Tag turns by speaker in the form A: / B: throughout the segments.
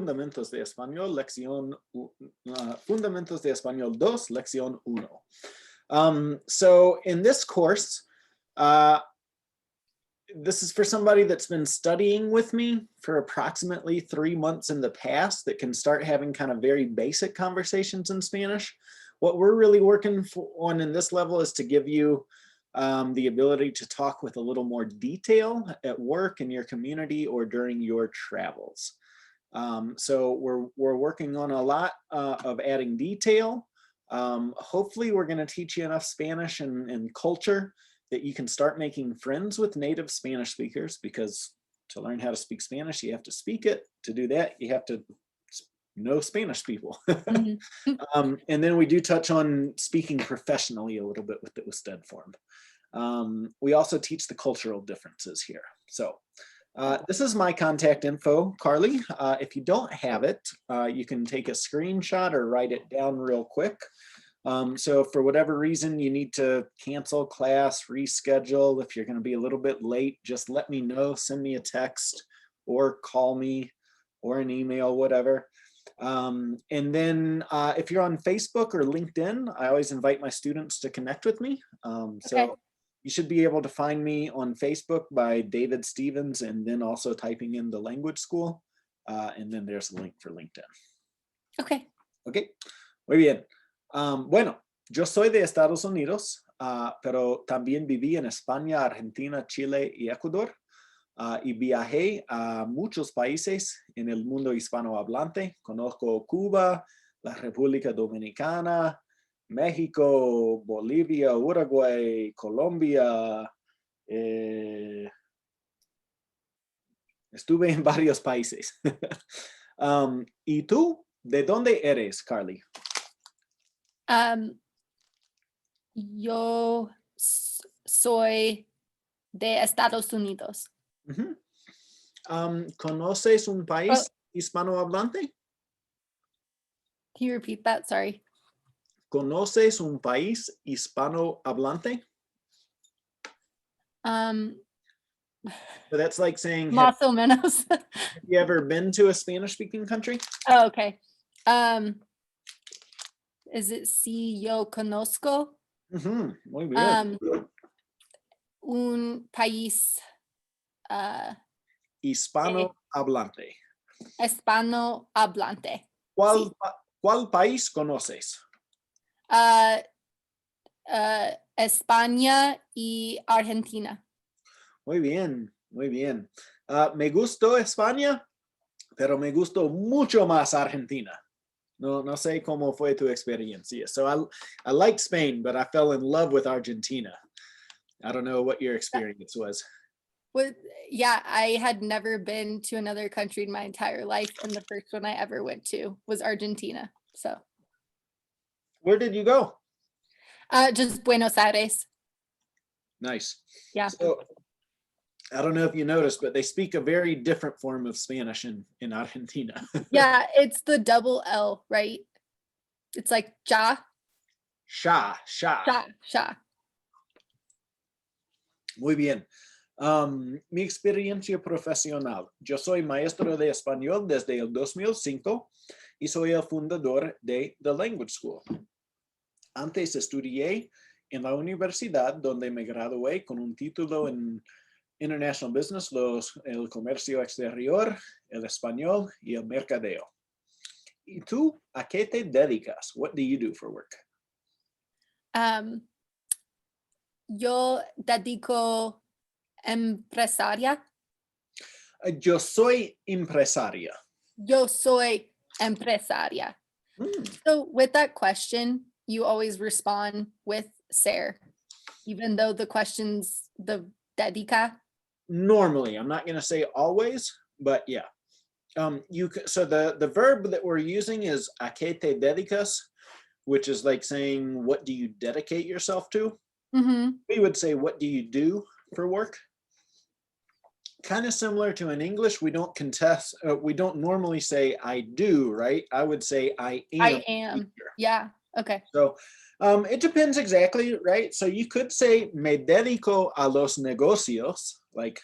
A: Fundamentos de Español, Fundamentos de Español 2, Lección 1. So in this course, this is for somebody that's been studying with me for approximately 3 months in the past that can start having kind of very basic conversations in Spanish. What we're really working on in this level is to give you the ability to talk with a little more detail at work, in your community, or during your travels. So we're working on a lot of adding detail. Hopefully we're going to teach you enough Spanish and culture that you can start making friends with native Spanish speakers, because to learn how to speak Spanish, you have to speak it. To do that, you have to know Spanish people.
B: Mm-hmm.
A: And then we do touch on speaking professionally a little bit with the Usted form. We also teach the cultural differences here. So this is my contact info, Carly. If you don't have it, you can take a screenshot or write it down real quick. So if for whatever reason you need to cancel class, reschedule, if you're going to be a little bit late, just let me know, send me a text or call me or an email, whatever. And then if you're on Facebook or LinkedIn, I always invite my students to connect with me. So you should be able to find me on Facebook by David Stevens, and then also typing in the language school. And then there's a link for LinkedIn.
B: Okay.
A: Okay, muy bien. Bueno, yo soy de Estados Unidos, pero también viví en España, Argentina, Chile y Ecuador. Y viajé a muchos países en el mundo hispanohablante. Conozco Cuba, la República Dominicana, México, Bolivia, Uruguay, Colombia. Estuve en varios países. ¿Y tú? ¿De dónde eres, Carly?
B: Yo soy de Estados Unidos.
A: Uh-huh. ¿Conoces un país hispanohablante?
B: Can you repeat that? Sorry.
A: ¿Conoces un país hispanohablante? So that's like saying,
B: más o menos.
A: Have you ever been to a Spanish-speaking country?
B: Oh, okay. Is it si yo conozco?
A: Uh-huh. Muy bien.
B: Un país
A: hispanohablante.
B: Hispanohablante.
A: ¿Cuál país conoces?
B: España y Argentina.
A: Muy bien, muy bien. Me gustó España, pero me gustó mucho más Argentina. No sé cómo fue tu experiencia. So I liked Spain, but I fell in love with Argentina. I don't know what your experience was.
B: Well, yeah, I had never been to another country in my entire life, and the first one I ever went to was Argentina. So,
A: where did you go?
B: Just Buenos Aires.
A: Nice.
B: Yeah.
A: So, I don't know if you noticed, but they speak a very different form of Spanish in Argentina.
B: Yeah, it's the double L, right? It's like ja.
A: Sha. Muy bien. Mi experiencia profesional. Yo soy maestro de español desde el 2005 y soy el fundador de The Language School. Antes estudié en la universidad, donde me gradué con un título en International Business, el comercio exterior, el español y el mercadeo. ¿Y tú, a qué te dedicas? What do you do for work?
B: Yo dedico empresaria.
A: Yo soy empresaria.
B: Yo soy empresaria. So with that question, you always respond with ser, even though the question's the dedica.
A: Normally, I'm not going to say always, but yeah. So the verb that we're using is a qué te dedicas, which is like saying, what do you dedicate yourself to?
B: Mm-hmm.
A: We would say, what do you do for work? Kind of similar to in English, we don't normally say I do, right? I would say I am.
B: I am. Yeah. Okay.
A: So it depends exactly, right? So you could say me dedico a los negocios, like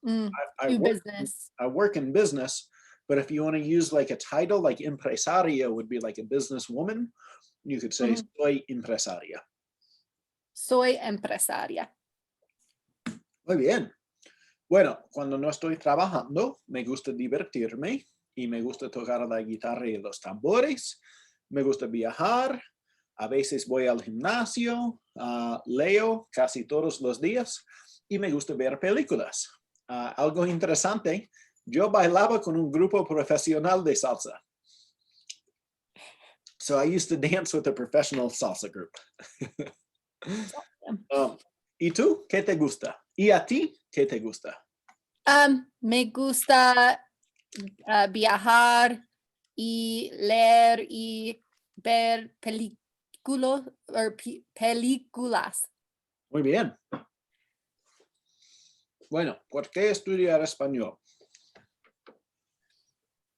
A: I work in business, But if you want to use like a title, like empresaria would be like a businesswoman, you could say soy empresaria.
B: Soy empresaria.
A: Muy bien. Bueno, cuando no estoy trabajando, me gusta divertirme y me gusta tocar la guitarra y los tambores. Me gusta viajar. A veces voy al gimnasio, leo casi todos los días y me gusta ver películas. Algo interesante, yo bailaba con un grupo profesional de salsa. So I used to dance with a professional salsa group. ¿Y tú? ¿Qué te gusta? ¿Y a ti? ¿Qué te gusta?
B: Me gusta viajar y leer y ver películas.
A: Muy bien. Bueno, ¿por qué estudiar español?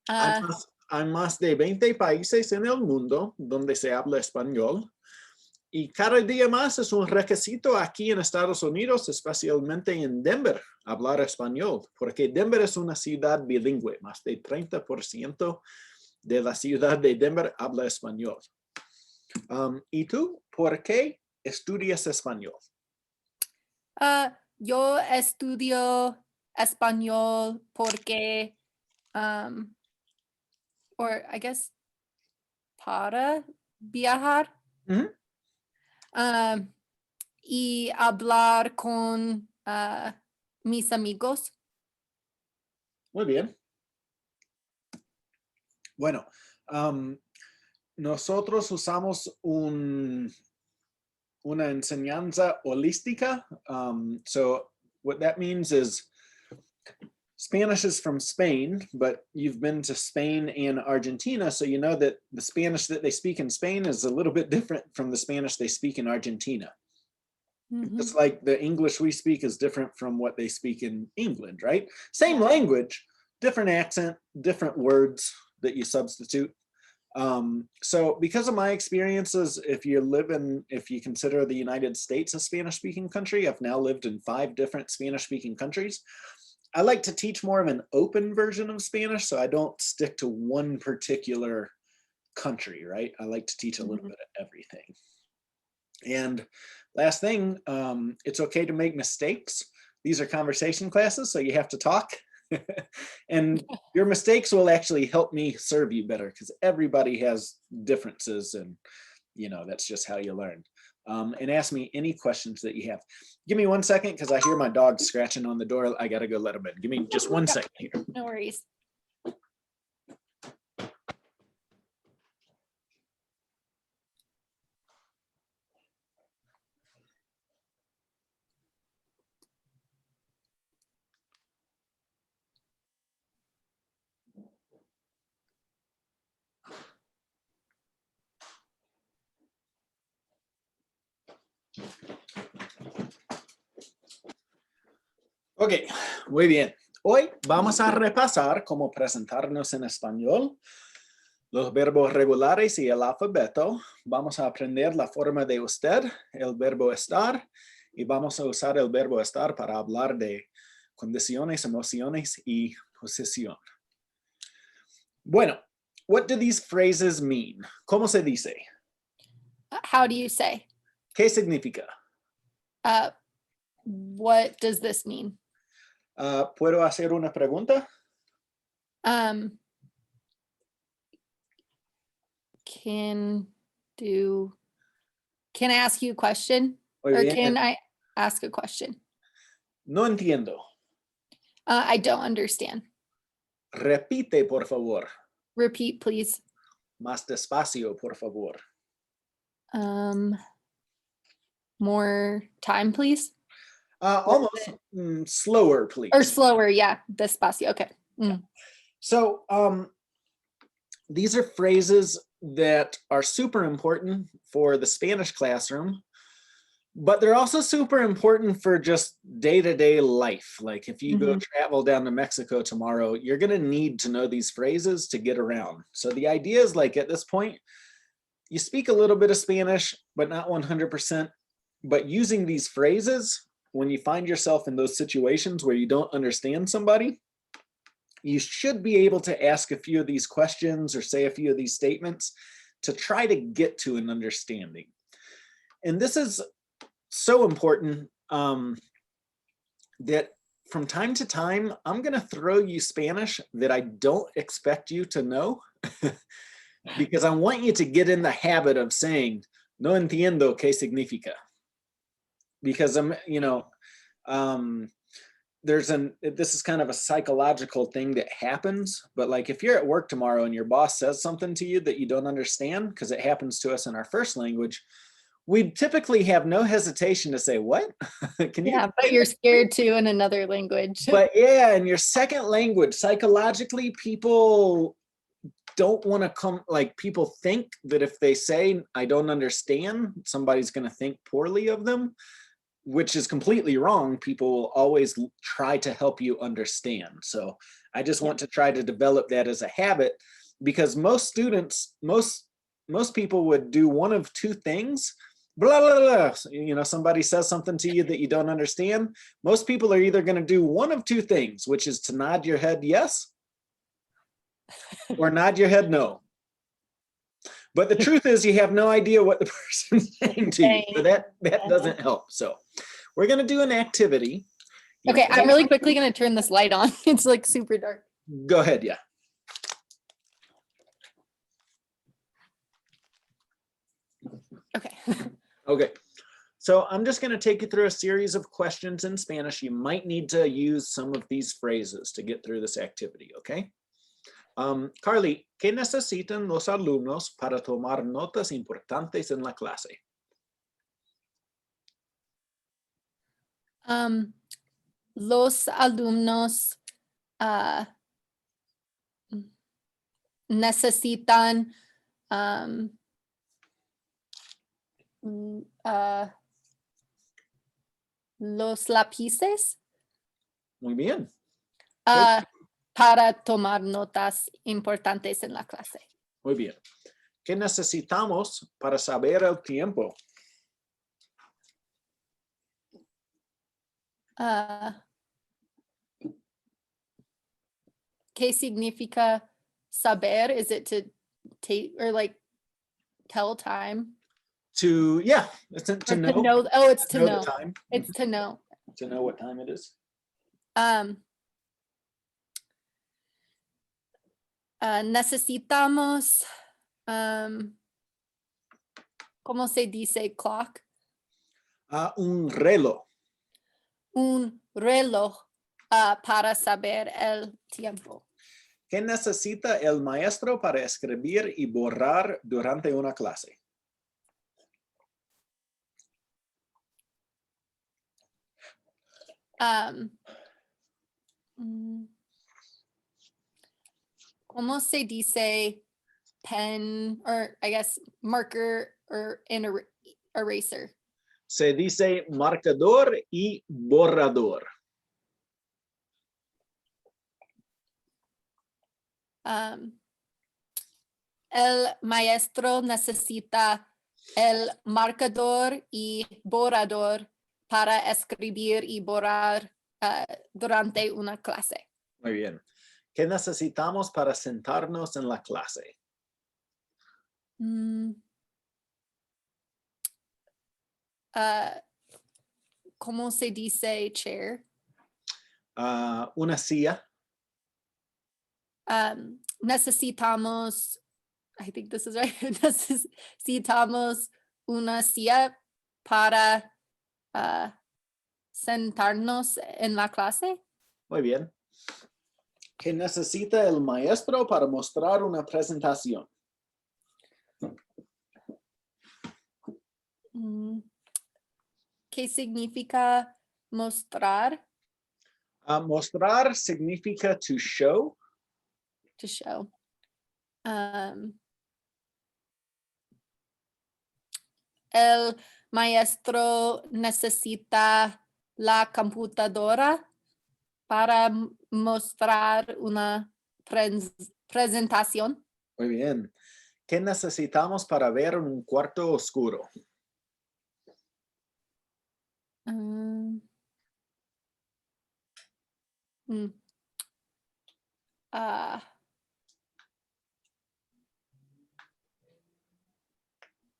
A: Hay más de 20 países en el mundo donde se habla español y cada día más es un requisito aquí en Estados Unidos, especialmente en Denver, hablar español, porque Denver es una ciudad bilingüe. Más de 30% de la ciudad de Denver habla español. ¿Y tú, por qué estudias español?
B: Yo estudio español porque, or I guess, para viajar y hablar con mis amigos.
A: Muy bien. Bueno, nosotros usamos una enseñanza holística. So what that means is Spanish is from Spain, but you've been to Spain and Argentina, so you know that the Spanish that they speak in Spain is a little bit different from the Spanish they speak in Argentina. Just like the English we speak is different from what they speak in England, right? Same language, different accent, different words that you substitute. So because of my experiences, if you consider the United States a Spanish-speaking country, I've now lived in 5 different Spanish-speaking countries. I like to teach more of an open version of Spanish, so I don't stick to one particular country, right? I like to teach a little bit of everything. And last thing, it's okay to make mistakes. These are conversation classes, so you have to talk. And your mistakes will actually help me serve you better because everybody has differences and that's just how you learn. And ask me any questions that you have. Give me 1 second because I hear my dog scratching on the door. I gotta go let him in. Give me just 1 second here.
B: No worries.
A: Ok, muy bien. Hoy vamos a repasar cómo presentarnos en español, los verbos regulares y el alfabeto. Vamos a aprender la forma de usted, el verbo estar, y vamos a usar el verbo estar para hablar de condiciones, emociones y posición. Bueno, what do these phrases mean? ¿Cómo se dice?
B: How do you say?
A: ¿Qué significa?
B: What does this mean?
A: ¿Puedo hacer una pregunta?
B: Can I ask you a question?
A: Muy
B: Or
A: bien.
B: can I ask a question?
A: No entiendo.
B: I don't understand.
A: Repite, por favor.
B: Repeat, please.
A: Más despacio, por favor.
B: More time, please.
A: Almost slower, please.
B: Or slower, yeah. Despacio, okay.
A: So these are phrases that are super important for the Spanish classroom, but they're also super important for just day-to-day life. Like if you go travel down to Mexico tomorrow, you're gonna need to know these phrases to get around. So the idea is like at this point, you speak a little bit of Spanish, but not 100%, but using these phrases, when you find yourself in those situations where you don't understand somebody, you should be able to ask a few of these questions or say a few of these statements to try to get to an understanding. And this is so important that from time to time, I'm going to throw you Spanish that I don't expect you to know because I want you to get in the habit of saying, no entiendo qué significa. Because this is kind of a psychological thing that happens, but like if you're at work tomorrow and your boss says something to you that you don't understand, because it happens to us in our first language, we typically have no hesitation to say, what? Can you?
B: Yeah, but you're scared too in another language.
A: But yeah, in your second language, psychologically, people don't want to come, like people think that if they say, I don't understand, somebody's going to think poorly of them, which is completely wrong. People will always try to help you understand. So I just want to try to develop that as a habit, because most students, most people would do one of two things. Blah, blah, blah. You know, somebody says something to you that you don't understand. Most people are either going to do one of two things, which is to nod your head yes, or nod your head no. But the truth is you have no idea what the person's saying to you. So that doesn't help. So we're going to do an activity.
B: Okay, I'm really quickly going to turn this light on. It's like super dark.
A: Go ahead, yeah.
B: Okay.
A: Okay, so I'm just going to take you through a series of questions in Spanish. You might need to use some of these phrases to get through this activity, okay? Carly, ¿qué necesitan los alumnos para tomar notas importantes en la clase?
B: Los alumnos necesitan los lápices
A: Muy bien.
B: para tomar notas importantes en la clase.
A: Muy bien. ¿Qué necesitamos para saber el tiempo?
B: ¿Qué significa saber? Is it to take or like tell time?
A: To, yeah, it's to know.
B: Oh, it's to know.
A: The time.
B: It's to know.
A: To know what time it is.
B: Necesitamos, ¿cómo se dice clock?
A: Un reloj.
B: Un reloj para saber el tiempo.
A: ¿Qué necesita el maestro para escribir y borrar durante una clase?
B: ¿Cómo se dice pen, or I guess marker or an eraser?
A: Se dice marcador y borrador.
B: El maestro necesita el marcador y borrador para escribir y borrar durante una clase.
A: Muy bien. ¿Qué necesitamos para sentarnos en la clase?
B: ¿Cómo se dice chair?
A: Una silla.
B: Necesitamos, I think this is right, necesitamos una silla para sentarnos en la clase.
A: Muy bien. ¿Qué necesita el maestro para mostrar una presentación?
B: ¿Qué significa mostrar?
A: Mostrar significa to show.
B: To show. El maestro necesita la computadora para mostrar una presentación.
A: Muy bien. ¿Qué necesitamos para ver en un cuarto oscuro?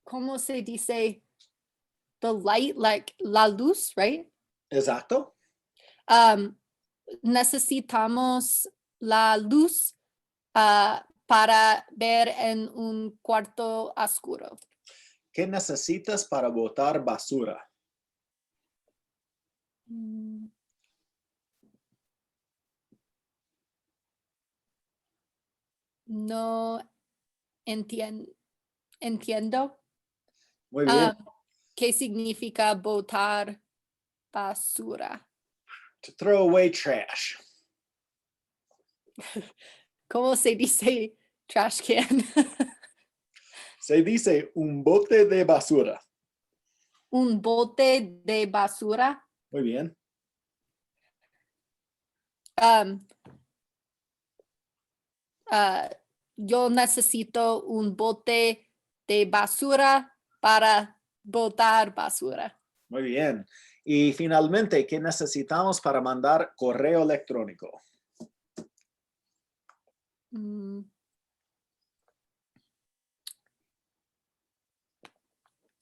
B: ¿Cómo se dice? The light, like la luz, right?
A: Exacto.
B: Necesitamos la luz para ver en un cuarto oscuro.
A: ¿Qué necesitas para botar basura?
B: No entiendo.
A: Muy bien.
B: ¿Qué significa botar basura?
A: To throw away trash.
B: ¿Cómo se dice trash can?
A: Se dice un bote de basura.
B: Un bote de basura.
A: Muy bien.
B: Yo necesito un bote de basura para botar basura.
A: Muy bien. Y finalmente, ¿qué necesitamos para mandar correo electrónico?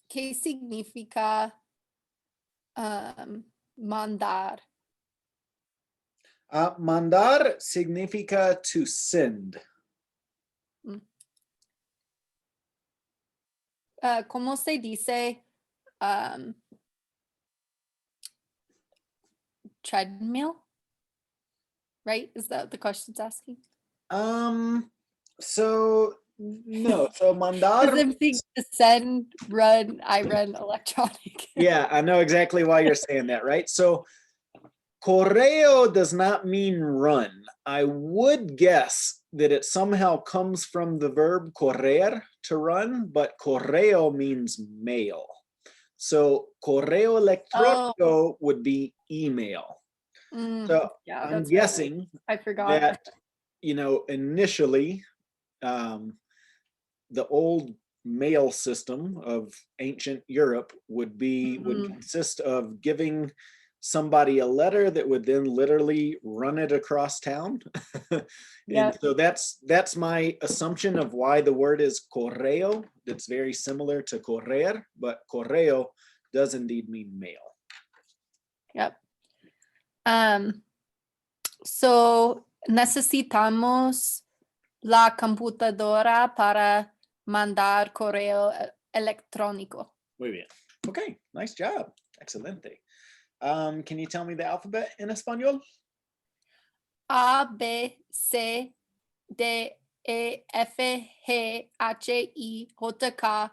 B: ¿Qué significa mandar?
A: Mandar significa to send.
B: ¿Cómo se dice treadmill? Right? Is that what the question's asking?
A: So no. So mandar.
B: Because I'm thinking to send, run, I run electronic.
A: Yeah, I know exactly why you're saying that, right? So correo does not mean run. I would guess that it somehow comes from the verb correr, to run, but correo means mail. So correo electrónico would be email. So
B: Yeah,
A: I'm
B: that's right.
A: guessing
B: I forgot.
A: that, initially, the old mail system of ancient Europe would consist of giving somebody a letter that would then literally run it across town. And so that's my assumption of why the word is correo. It's very similar to correr, but correo does indeed mean mail.
B: Yep. So necesitamos la computadora para mandar correo electrónico.
A: Muy bien. Okay, nice job. Excelente. Can you tell me the alphabet in español?
B: A, B, C, D, E, F, G, H, I, J, K,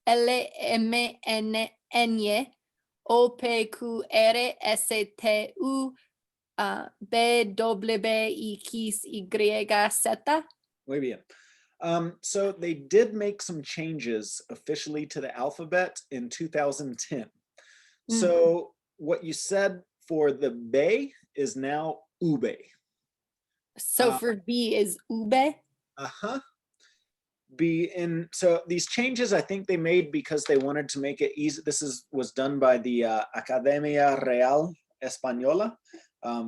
B: L, M, N, N, O, P, Q, R, S, T, U, B, W, X, Y, Z.
A: Muy bien. So they did make some changes officially to the alphabet in 2010. So what you said for the B is now ube.
B: So for B is ube?
A: So these changes I think they made because they wanted to make it easy. Was done by the Academia Real Española.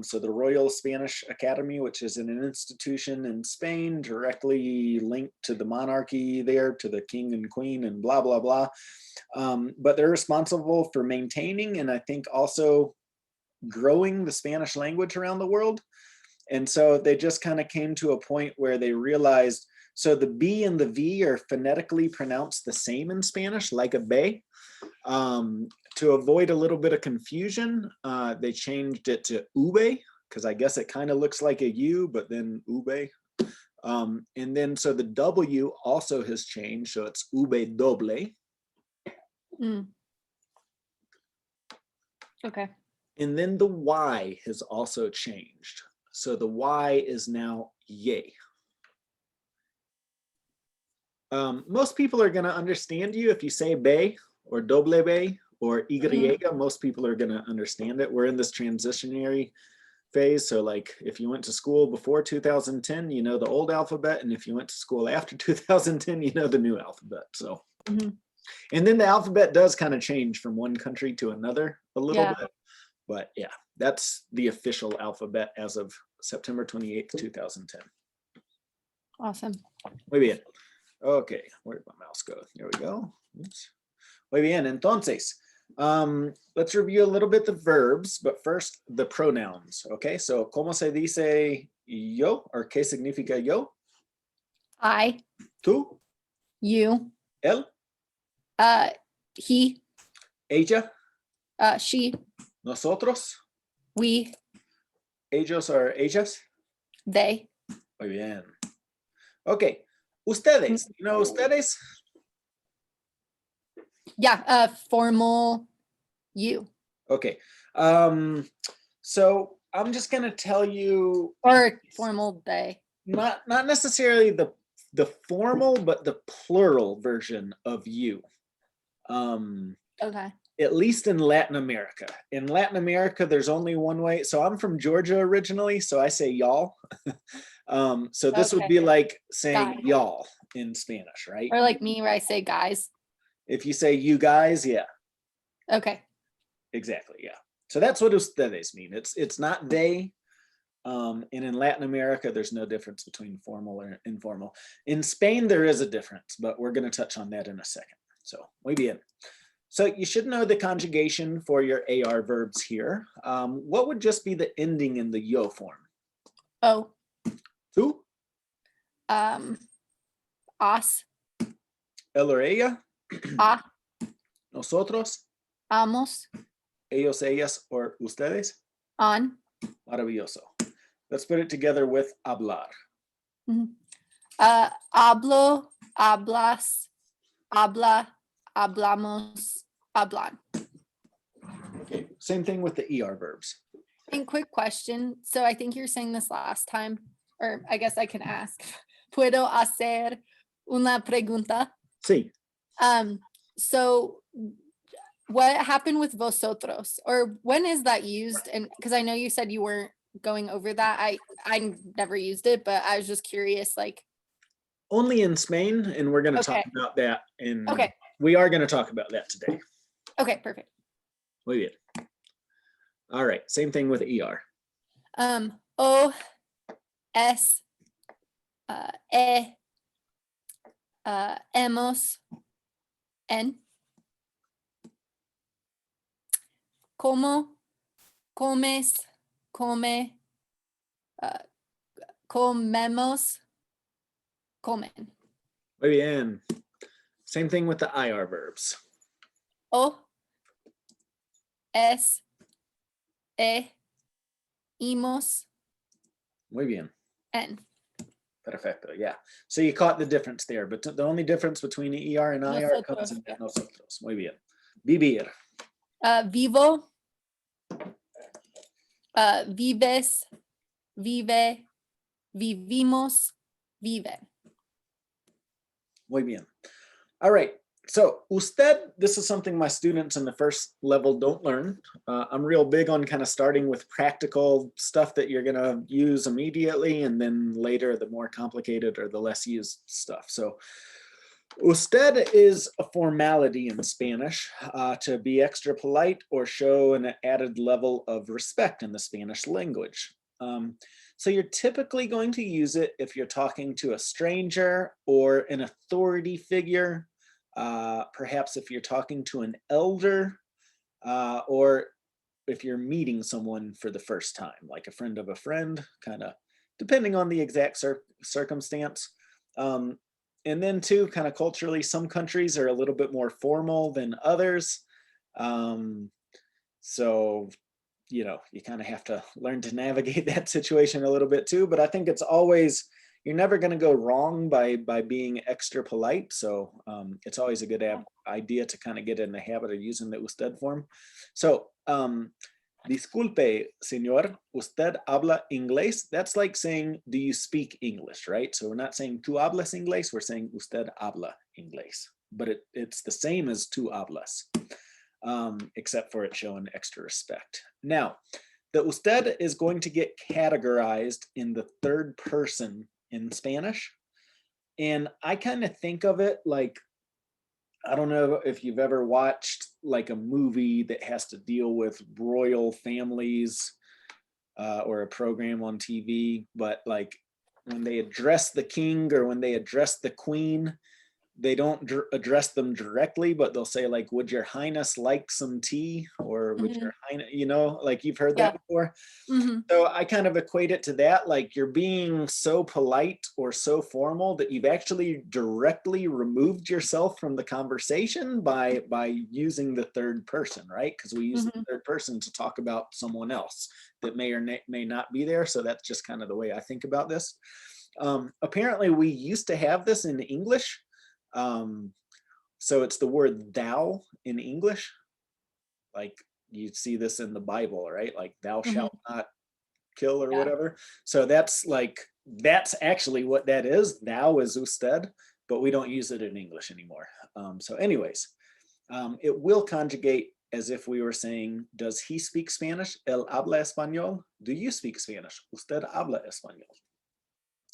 A: So the Royal Spanish Academy, which is an institution in Spain directly linked to the monarchy there, to the king and queen and blah, blah, blah. But they're responsible for maintaining and I think also growing the Spanish language around the world. And so they just kind of came to a point where they realized, so the B and the V are phonetically pronounced the same in Spanish, like a B. To avoid a little bit of confusion, they changed it to ube, because I guess it kind of looks like a U, but then ube. And then so the W also has changed, so it's ube doble.
B: Okay.
A: And then the Y has also changed. So the Y is now ye. Most people are going to understand you if you say be or doble be or y. Most people are going to understand it. We're in this transitionary phase. So like if you went to school before 2010, you know the old alphabet. And if you went to school after 2010, you know the new alphabet. So, and then the alphabet does kind of change from one country to another a little bit. But yeah, that's the official alphabet as of September 28th, 2010.
B: Awesome.
A: Muy bien. Okay, where'd my mouse go? There we go. Oops. Muy bien. Entonces, let's review a little bit the verbs, but first the pronouns. Okay, so ¿cómo se dice yo? Or ¿qué significa yo?
B: I,
A: Tú,
B: you,
A: él,
B: he,
A: ella,
B: she,
A: nosotros,
B: we,
A: ellos or ellas.
B: they.
A: Muy bien. Okay, ustedes. You know ustedes?
B: Yeah, formal you.
A: Okay. So I'm just gonna tell you
B: Or formal they.
A: not necessarily the formal, but the plural version of you.
B: Okay.
A: At least in Latin America. In Latin America, there's only one way. So I'm from Georgia originally, so I say y'all. So this would
B: Okay.
A: be like saying
B: Guy.
A: y'all in Spanish, right?
B: Or like me where I say guys.
A: If you say you guys, yeah,
B: Okay.
A: exactly, yeah. So that's what ustedes mean. It's not they. And in Latin America, there's no difference between formal or informal. In Spain, there is a difference, but we're going to touch on that in a second. So, muy bien. So you should know the conjugation for your AR verbs here. What would just be the ending in the yo form?
B: Oh.
A: Tú,
B: Us.
A: él or ella,
B: Ah.
A: nosotros,
B: Amos.
A: ellos, ellas, or ustedes.
B: On.
A: Maravilloso. Let's put it together with hablar.
B: Hablo. Hablas. Habla. Hablamos. Hablan.
A: Okay. Same thing with the ER verbs.
B: And quick question. So I think you're saying this last time, or I guess I can ask. ¿Puedo hacer una pregunta?
A: Sí.
B: So what happened with vosotros, or when is that used? And because I know you said you weren't going over that. I never used it, but I was just curious, like.
A: Only in Spain, and we're going to talk
B: Okay.
A: about that in.
B: Okay.
A: We are going to talk about that today.
B: Okay, perfect.
A: Muy bien. All right. Same thing with ER.
B: O, es, e, hemos, en. Como, comes, come, comemos, comen.
A: Muy bien. Same thing with the IR verbs.
B: O, es, e, imos,
A: Muy bien.
B: en.
A: Perfecto. Yeah. So you caught the difference there, but the only difference between ER and IR comes in
B: Nosotros.
A: nosotros. Muy bien. Vivir.
B: Vivo, vives, vive, vivimos, viven.
A: Muy bien. All right. So usted, this is something my students in the first level don't learn. I'm real big on kind of starting with practical stuff that you're going to use immediately, and then later the more complicated or the less used stuff. So usted is a formality in Spanish to be extra polite or show an added level of respect in the Spanish language. So you're typically going to use it if you're talking to a stranger or an authority figure. Perhaps if you're talking to an elder, or if you're meeting someone for the first time, like a friend of a friend, kind of depending on the exact circumstance. And then too, kind of culturally, some countries are a little bit more formal than others. So, you know, you kind of have to learn to navigate that situation a little bit too, but I think it's always, you're never going to go wrong by being extra polite. So it's always a good idea to kind of get in the habit of using the usted form. So, disculpe, señor, usted habla inglés. That's like saying, do you speak English, right? So we're not saying tú hablas inglés, we're saying usted habla inglés. But it's the same as tú hablas, except for it showing extra respect. Now, the usted is going to get categorized in the third person in Spanish. And I kind of think of it like, I don't know if you've ever watched like a movie that has to deal with royal families or a program on TV, but like when they address the king or when they address the queen, they don't address them directly, but they'll say like, would your highness like some tea? Or would your highness, you know, like you've heard that before. So I kind of equate it to that, like you're being so polite or so formal that you've actually directly removed yourself from the conversation by using the third person, right? Because we use the third person to talk about someone else that may or may not be there. So that's just kind of the way I think about this. Apparently we used to have this in English. So it's the word thou in English. Like you see this in the Bible, right? Like thou shalt not kill or whatever. So that's actually what that is. Thou is usted, but we don't use it in English anymore. So anyways, it will conjugate as if we were saying, does he speak Spanish? Él habla español. Do you speak Spanish? Usted habla español.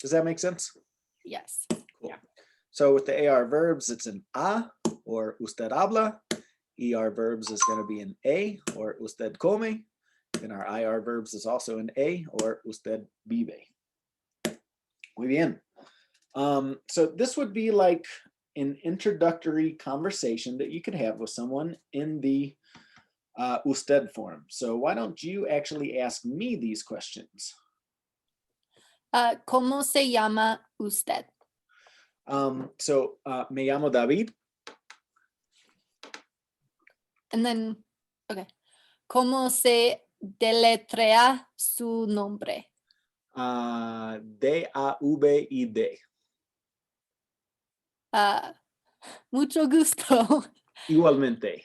A: Does that make sense?
B: Yes.
A: Cool. So with the AR verbs, it's an a or usted habla. ER verbs is going to be an a or usted come. And our IR verbs is also an a or usted vive. Muy bien. So this would be like an introductory conversation that you could have with someone in the usted form. So why don't you actually ask me these questions?
B: ¿Cómo se llama usted?
A: Me llamo David.
B: And then, okay. ¿Cómo se deletrea su nombre?
A: D-A-V-I-D.
B: Mucho gusto.
A: Igualmente.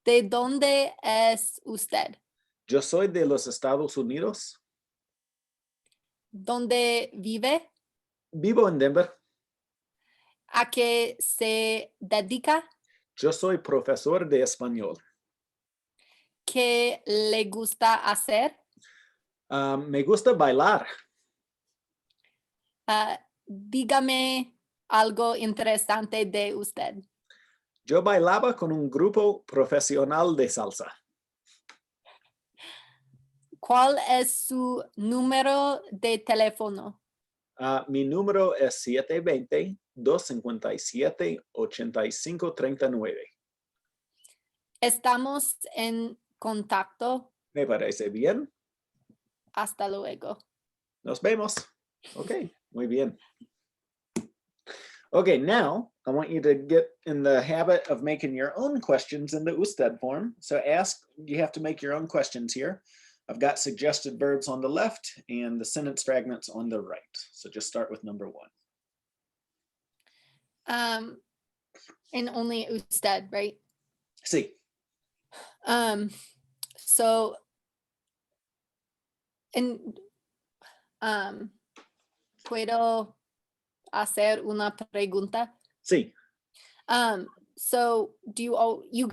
B: ¿De dónde es usted?
A: Yo soy de los Estados Unidos.
B: ¿Dónde vive?
A: Vivo en Denver.
B: ¿A qué se dedica?
A: Yo soy profesor de español.
B: ¿Qué le gusta hacer?
A: Me gusta bailar.
B: Dígame algo interesante de usted.
A: Yo bailaba con un grupo profesional de salsa.
B: ¿Cuál es su número de teléfono?
A: Mi número es 720-257-8539.
B: Estamos en contacto.
A: Me parece bien.
B: Hasta luego.
A: Nos vemos. Okay, muy bien. Okay, now I want you to get in the habit of making your own questions in the usted form. So you have to make your own questions here. I've got suggested verbs on the left and the sentence fragments on the right. So just start with number 1.
B: And only usted, right?
A: Sí.
B: So, ¿puedo hacer una pregunta?
A: Sí.
B: So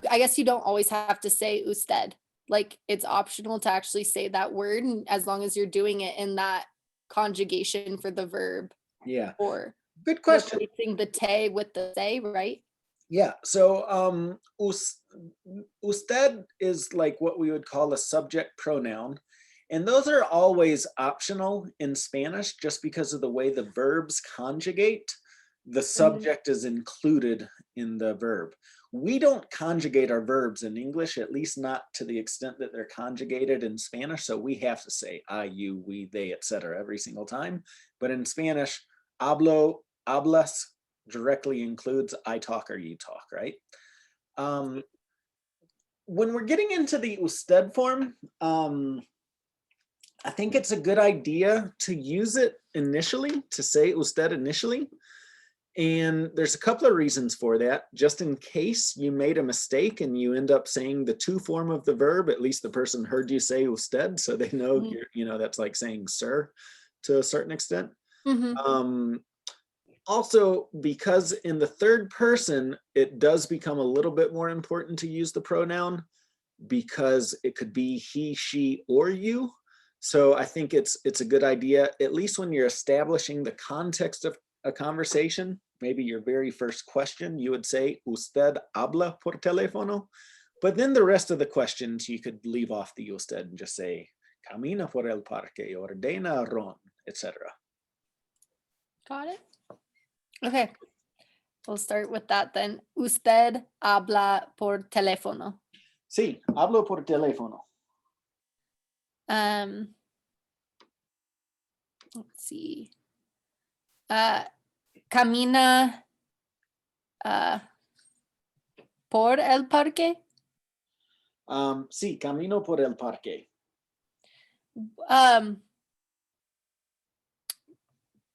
B: I guess you don't always have to say usted. Like it's optional to actually say that word as long as you're doing it in that conjugation for the verb.
A: Yeah.
B: Or
A: good question.
B: Replacing the te with the se, right?
A: Yeah. So usted is like what we would call a subject pronoun. And those are always optional in Spanish just because of the way the verbs conjugate. The subject is included in the verb. We don't conjugate our verbs in English, at least not to the extent that they're conjugated in Spanish. So we have to say I, you, we, they, etc. every single time. But in Spanish, hablas directly includes I talk or you talk, right? When we're getting into the usted form, I think it's a good idea to use it initially, to say usted initially. And there's a couple of reasons for that. Just in case you made a mistake and you end up saying the to form of the verb, at least the person heard you say usted, so they know that's like saying sir to a certain extent. Also, because in the third person, it does become a little bit more important to use the pronoun because it could be he, she, or you. So I think it's a good idea, at least when you're establishing the context of a conversation, maybe your very first question, you would say, usted habla por teléfono. But then the rest of the questions, you could leave off the usted and just say camina por el parque, ordena ron, etc.
B: Got it. Okay. We'll start with that then. Usted habla por teléfono.
A: Sí, hablo por teléfono.
B: Let's see. Camina por el parque.
A: Sí, camino por el parque.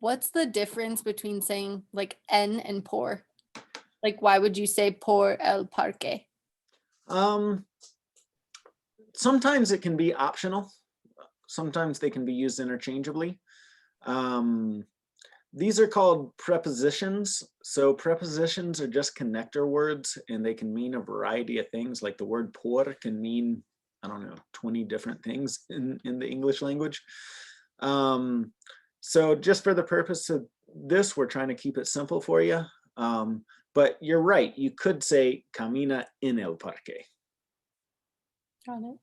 B: What's the difference between saying like en and por? Like, why would you say por el parque?
A: Sometimes it can be optional. Sometimes they can be used interchangeably. These are called prepositions. So prepositions are just connector words, and they can mean a variety of things. Like the word por can mean, I don't know, 20 different things in the English language. So just for the purpose of this, we're trying to keep it simple for you. But you're right, you could say camina en el parque.
B: Got it.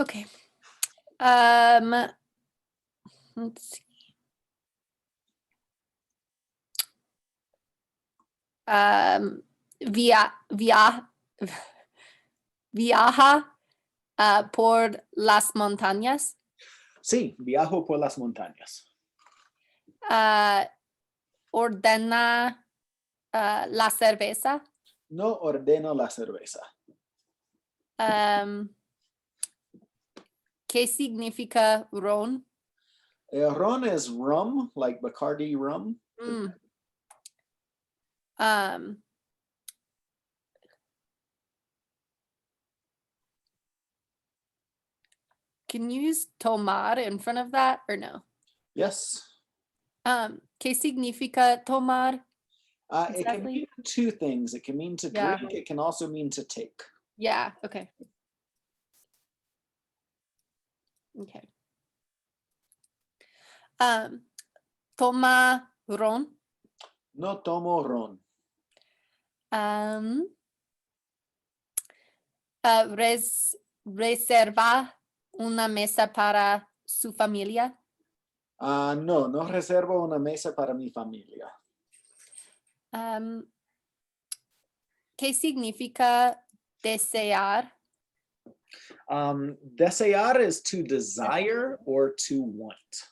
B: Okay. Let's see. Viaja por las montañas.
A: Sí, viajo por las montañas.
B: Ordena la cerveza.
A: No ordeno la cerveza.
B: ¿Qué significa ron?
A: Ron is rum, like Bacardi rum.
B: Can you use tomar in front of that or no?
A: Yes.
B: ¿Qué significa tomar?
A: It can mean two things. It can mean to drink. It can also mean to take.
B: Yeah, okay. Okay. Toma ron.
A: No tomo ron.
B: Reserva una mesa para su familia.
A: No reservo una mesa para mi familia.
B: ¿Qué significa desear?
A: Desear is to desire or to want.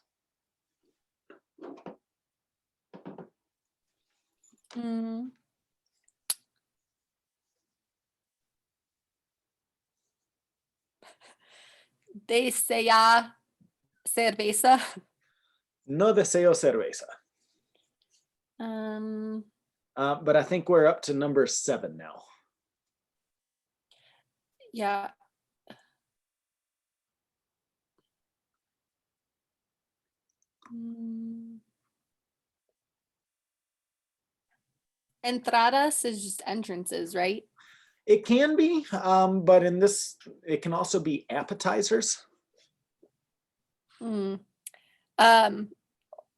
B: Desea cerveza.
A: No deseo cerveza. But I think we're up to number 7 now.
B: Yeah. Entradas is just entrances, right?
A: It can be, but in this, it can also be appetizers.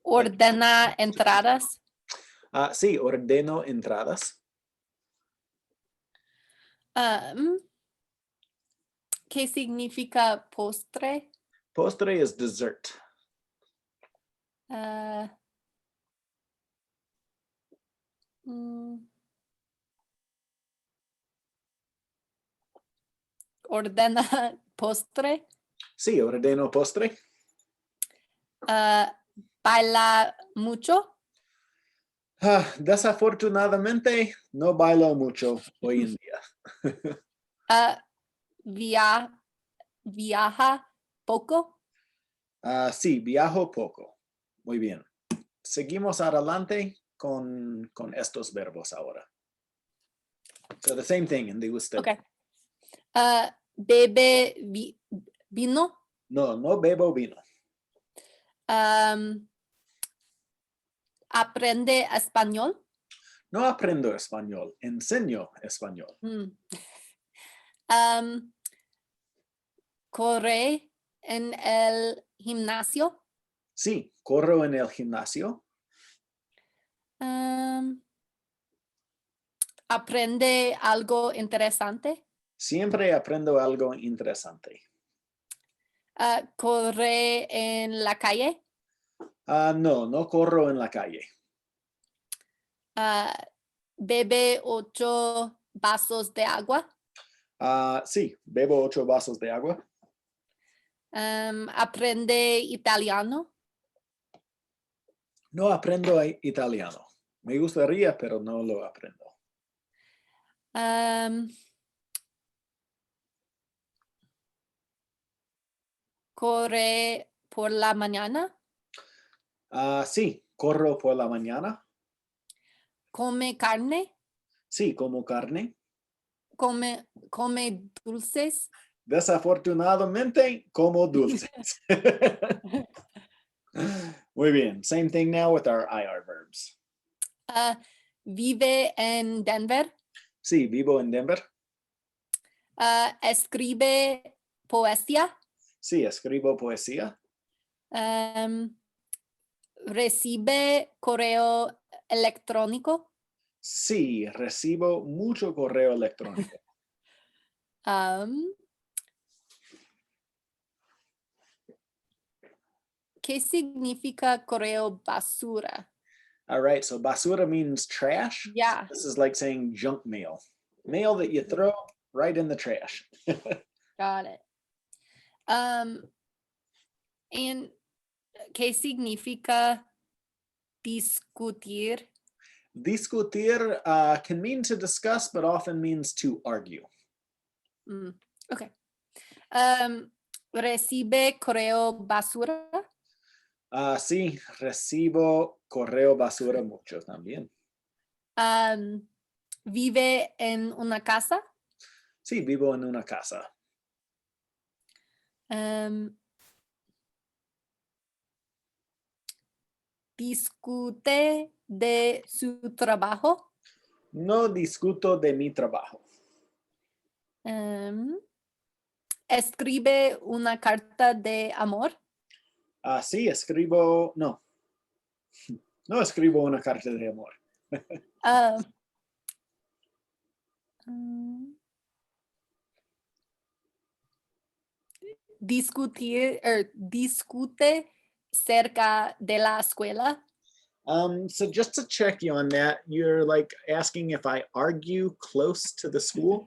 B: Ordena entradas.
A: Sí, ordeno entradas.
B: ¿Qué significa postre?
A: Postre is dessert.
B: Ordena postre.
A: Sí, ordeno postre.
B: Baila mucho.
A: Desafortunadamente, no bailo mucho hoy en día.
B: Viaja poco.
A: Sí, viajo poco. Muy bien. Seguimos adelante con estos verbos ahora. So the same thing in the usted.
B: Okay. Bebe vino.
A: No bebo vino.
B: Aprende español.
A: No aprendo español, enseño español.
B: Corre en el gimnasio.
A: Sí, corro en el gimnasio.
B: Aprende algo interesante.
A: Siempre aprendo algo interesante.
B: Corre en la calle.
A: No, no corro en la calle.
B: Bebe 8 vasos de agua.
A: Sí, bebo 8 vasos de agua.
B: Aprende italiano.
A: No aprendo italiano. Me gustaría, pero no lo aprendo.
B: Corre por la mañana.
A: Sí, corro por la mañana.
B: Come carne.
A: Sí, como carne.
B: Come dulces.
A: Desafortunadamente, como dulces. Muy bien. Same thing now with our IR verbs.
B: Vive en Denver.
A: Sí, vivo en Denver.
B: Escribe poesía.
A: Sí, escribo poesía.
B: Recibe correo electrónico.
A: Sí, recibo mucho correo electrónico.
B: ¿Qué significa correo basura?
A: All right, so basura means trash.
B: Yeah.
A: This is like saying junk mail. Mail that you throw right in the trash.
B: Got it. And ¿qué significa discutir?
A: Discutir can mean to discuss, but often means to argue.
B: Okay. ¿Recibe correo basura?
A: Sí, recibo correo basura mucho también.
B: ¿Vive en una casa?
A: Sí, vivo en una casa.
B: ¿Discute de su trabajo?
A: No discuto de mi trabajo.
B: ¿Escribe una carta de amor?
A: Sí, escribo, no. No escribo una carta de amor.
B: Discute cerca de la escuela.
A: So just to check you on that, you're like asking if I argue close to the school?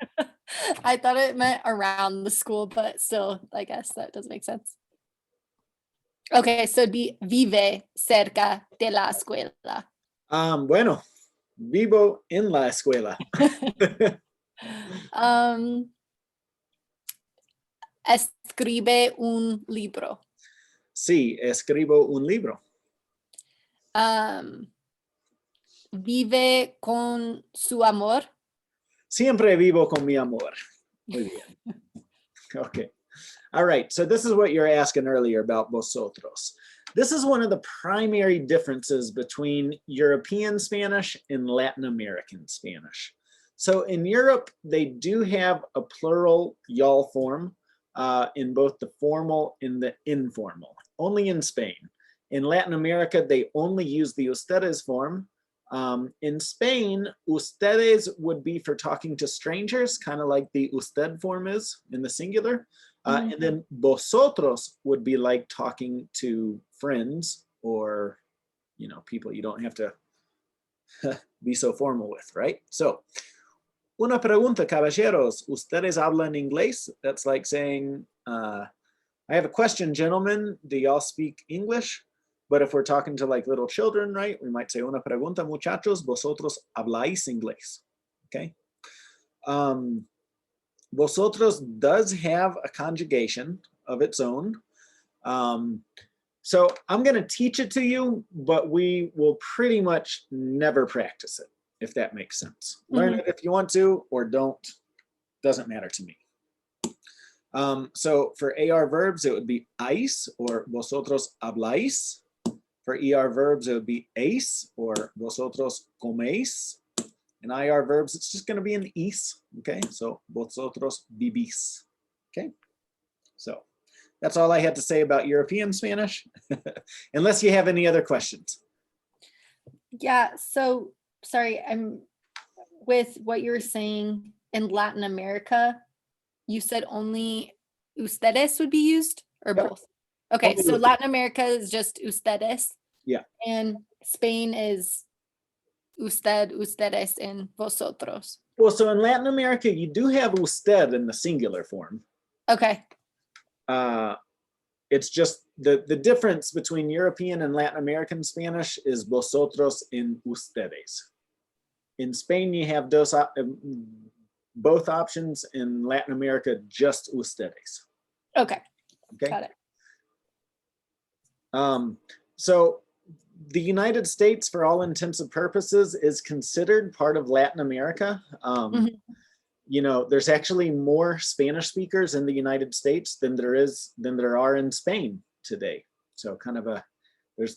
B: I thought it meant around the school, but still, I guess that doesn't make sense. Okay, so vive cerca de la escuela.
A: Bueno, vivo en la escuela.
B: Escribe un libro.
A: Sí, escribo un libro.
B: Vive con su amor.
A: Siempre vivo con mi amor. Muy bien. Okay. All right. So this is what you're asking earlier about vosotros. This is one of the primary differences between European Spanish and Latin American Spanish. So in Europe, they do have a plural y'all form in both the formal and the informal, only in Spain. In Latin America, they only use the ustedes form. In Spain, ustedes would be for talking to strangers, kind of like the usted form is in the singular. And then vosotros would be like talking to friends or, you know, people you don't have to be so formal with, right? So, una pregunta, caballeros. ¿Ustedes hablan inglés? That's like saying, I have a question, gentlemen. Do y'all speak English? But if we're talking to like little children, right, we might say, una pregunta, muchachos, vosotros habláis inglés, okay? Vosotros does have a conjugation of its own. So I'm going to teach it to you, but we will pretty much never practice it, if that makes sense. Learn it if you want to, or don't. Doesn't matter to me. So for AR verbs, it would be ais, or vosotros habláis. For ER verbs, it would be eis, or vosotros coméis. In IR verbs, it's just going to be an is, okay? So, vosotros vivís, okay? So, that's all I had to say about European Spanish, unless you have any other questions.
B: Yeah, so, sorry, I'm with what you were saying in Latin America, you said only ustedes would be used? or
A: Yep.
B: both? Okay,
A: Only
B: so
A: with-
B: Latin America is just ustedes.
A: Yeah.
B: And Spain is usted, ustedes, and vosotros.
A: Well, so in Latin America, you do have usted in the singular form.
B: Okay.
A: It's just the difference between European and Latin American Spanish is vosotros and ustedes. In Spain, you have both options. In Latin America, just ustedes.
B: Okay.
A: Okay.
B: Got it.
A: So the United States, for all intents and purposes, is considered part of Latin America. You know, there's actually more Spanish speakers in the United States than there are in Spain today. So kind of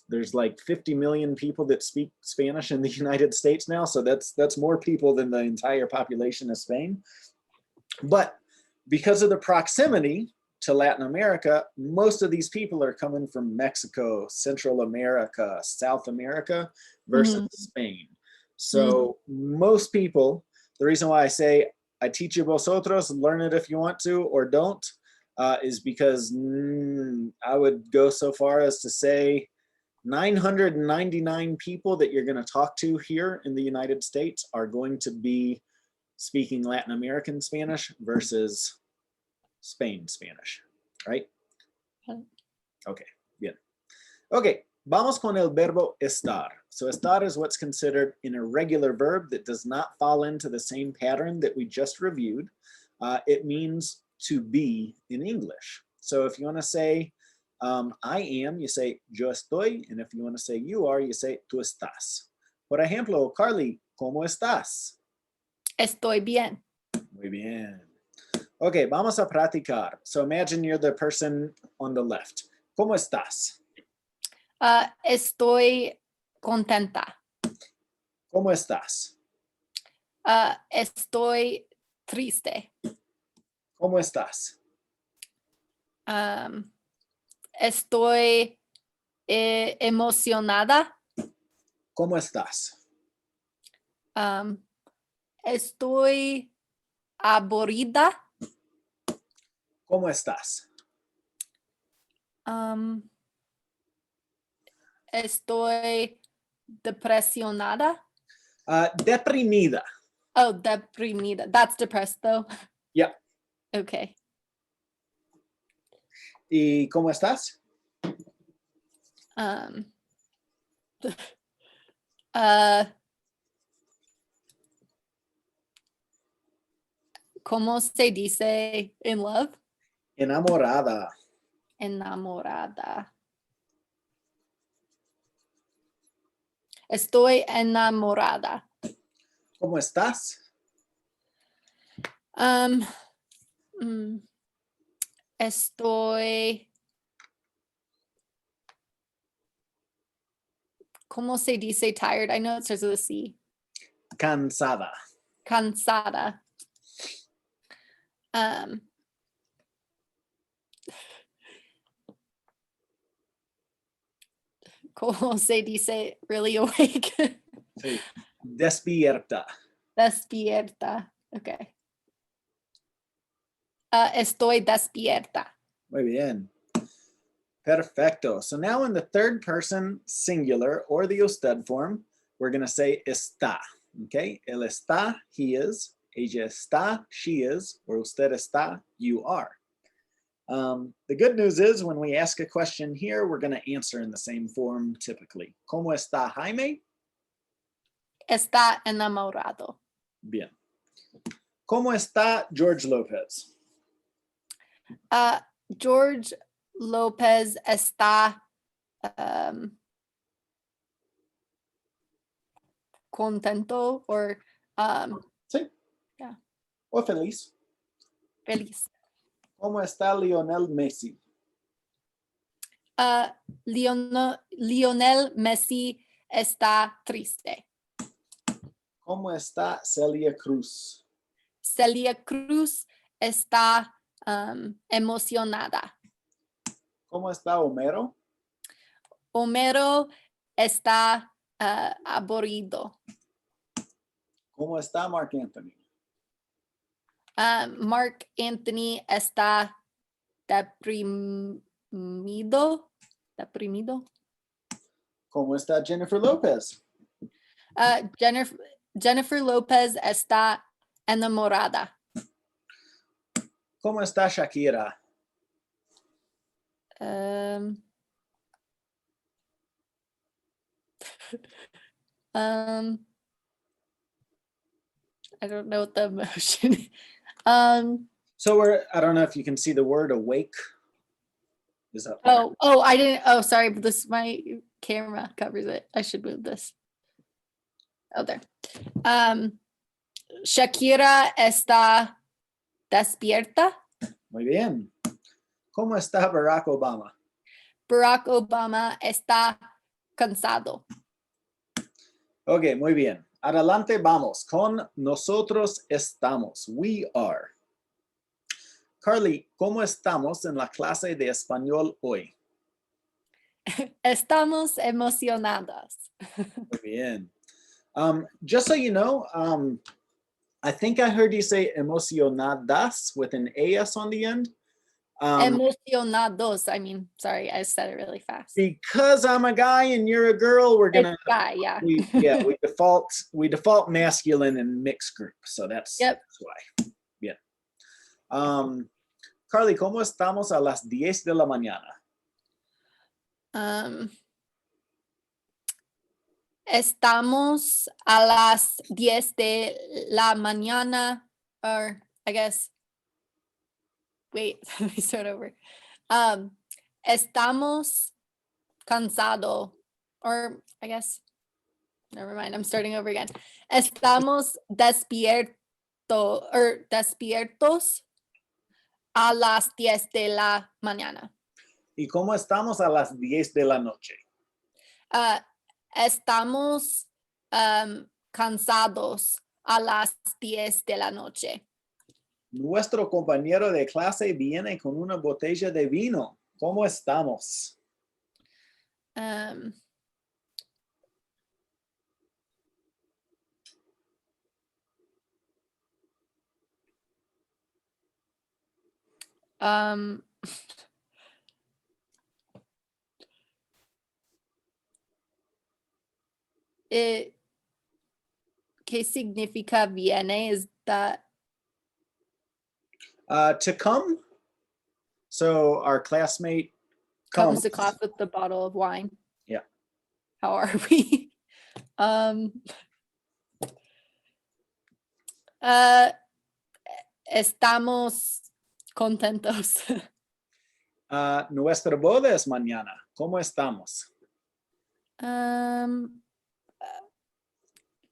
A: there's like 50 million people that speak Spanish in the United States now. So that's more people than the entire population of Spain. But because of the proximity to Latin America, most of these people are coming from Mexico, Central America, South America versus Spain. So most people, the reason why I say I teach you vosotros, learn it if you want to or don't, is because I would go so far as to say 999 people that you're going to talk to here in the United States are going to be speaking Latin American Spanish versus Spain Spanish, right? Okay, bien. Okay, vamos con el verbo estar. So estar is what's considered an irregular verb that does not fall into the same pattern that we just reviewed. It means to be in English. So if you want to say I am, you say yo estoy, and if you want to say you are, you say tú estás. Por ejemplo, Carly, ¿cómo estás?
B: Estoy bien.
A: Muy bien. Okay, vamos a practicar. So imagine you're the person on the left. ¿Cómo estás?
B: Estoy contenta.
A: ¿Cómo estás?
B: Estoy triste.
A: ¿Cómo estás?
B: Estoy emocionada.
A: ¿Cómo estás?
B: Estoy aburrida.
A: ¿Cómo estás?
B: Estoy depresionada.
A: Deprimida.
B: Oh, deprimida. That's depressed though.
A: Yeah.
B: Okay.
A: ¿Y cómo estás?
B: ¿Cómo se dice in love?
A: Enamorada.
B: Enamorada. Estoy enamorada.
A: ¿Cómo estás?
B: Estoy. ¿Cómo se dice tired? I know it starts with a C.
A: Cansada.
B: Cansada. ¿Cómo se dice really awake?
A: Sí. Despierta.
B: Despierta. Okay. Estoy despierta.
A: Muy bien. Perfecto. So now in the third person singular or the usted form, we're going to say está. Okay. Él está, he is. Ella está, she is. Or usted está, you are. The good news is when we ask a question here, we're going to answer in the same form typically. ¿Cómo está Jaime?
B: Está enamorado.
A: Bien. ¿Cómo está George Lopez?
B: George Lopez está contento or
A: Sí.
B: Yeah.
A: O feliz.
B: feliz.
A: ¿Cómo está Lionel Messi?
B: Lionel Messi está triste.
A: ¿Cómo está Celia Cruz?
B: Celia Cruz está emocionada.
A: ¿Cómo está Homero?
B: Homero está aburrido.
A: ¿Cómo está Mark Anthony?
B: Mark Anthony está deprimido. Deprimido.
A: ¿Cómo está Jennifer Lopez?
B: Jennifer Lopez está enamorada.
A: ¿Cómo está Shakira?
B: I don't know what the emotion.
A: So I don't know if you can see the word awake. Is that?
B: I didn't. Oh, sorry, but my camera covers it. I should move this. Oh, there. Shakira está despierta.
A: Muy bien. ¿Cómo está Barack Obama?
B: Barack Obama está cansado.
A: Ok, muy bien. Adelante vamos con nosotros estamos. We are. Carly, ¿cómo estamos en la clase de español hoy?
B: Estamos emocionadas.
A: Muy bien. Just so you know, I think I heard you say emocionadas with an AS on the end.
B: Emocionados. I mean, sorry, I said it really fast.
A: Because I'm a guy and you're a girl, we're gonna
B: guy, yeah.
A: we default masculine and mixed group. So that's why. Yeah. Carly, ¿cómo estamos a las 10 de la mañana?
B: Estamos a las 10 de la mañana, or I guess, wait, let me start over. Estamos cansado, or I guess, never mind, I'm starting over again. Estamos despiertos a las 10 de la mañana.
A: ¿Y cómo estamos a las 10 de la noche?
B: Estamos cansados a las 10 de la noche.
A: Nuestro compañero de clase viene con una botella de vino. ¿Cómo estamos?
B: ¿Qué significa viene? Is that
A: to come? So our classmate
B: comes to class with the bottle of wine.
A: Yeah.
B: How are we? Estamos contentos.
A: Nuestra boda es mañana. ¿Cómo estamos?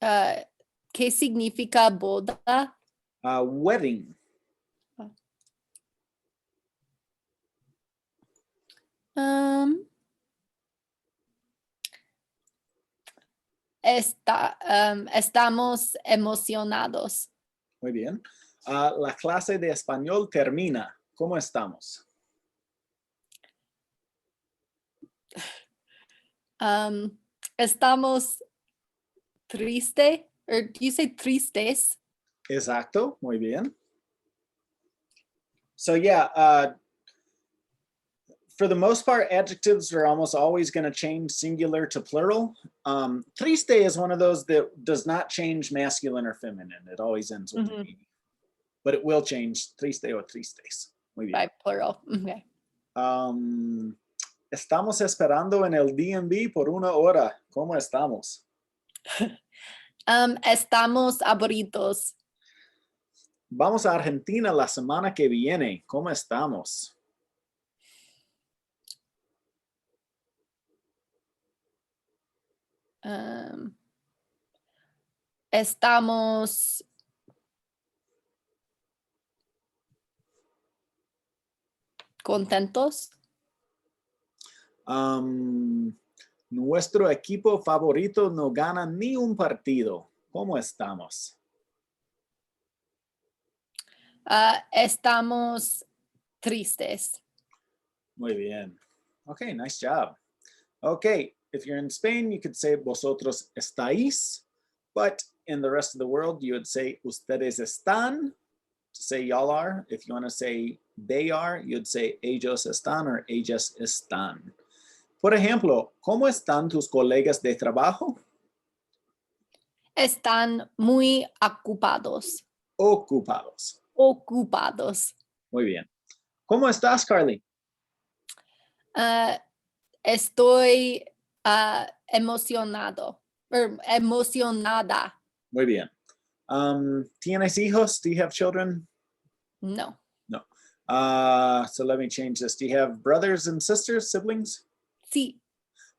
B: ¿Qué significa boda?
A: Wedding.
B: Estamos emocionados.
A: Muy bien. La clase de español termina. ¿Cómo estamos?
B: Estamos triste, or do you say tristes?
A: Exacto. Muy bien. So yeah, for the most part, adjectives are almost always going to change singular to plural. Triste is one of those that does not change masculine or feminine. It always ends with an E. But it will change triste or tristes. Muy bien.
B: By plural. Okay.
A: Estamos esperando en el DMV por una hora. ¿Cómo estamos?
B: Estamos aburridos.
A: Vamos a Argentina la semana que viene. ¿Cómo estamos?
B: Estamos contentos.
A: Nuestro equipo favorito no gana ni un partido. ¿Cómo estamos?
B: Estamos tristes.
A: Muy bien. Okay, nice job. Okay, if you're in Spain, you could say vosotros estáis, but in the rest of the world, you would say ustedes están, to say y'all are. If you want to say they are, you'd say ellos están or ellas están. Por ejemplo, ¿cómo están tus colegas de trabajo?
B: Están muy ocupados.
A: Ocupados.
B: Ocupados.
A: Muy bien. ¿Cómo estás, Carly?
B: Estoy emocionado. Emocionada.
A: Muy bien. ¿Tienes hijos? Do you have children?
B: No.
A: No. So let me change this. Do you have brothers and sisters, siblings?
B: Sí.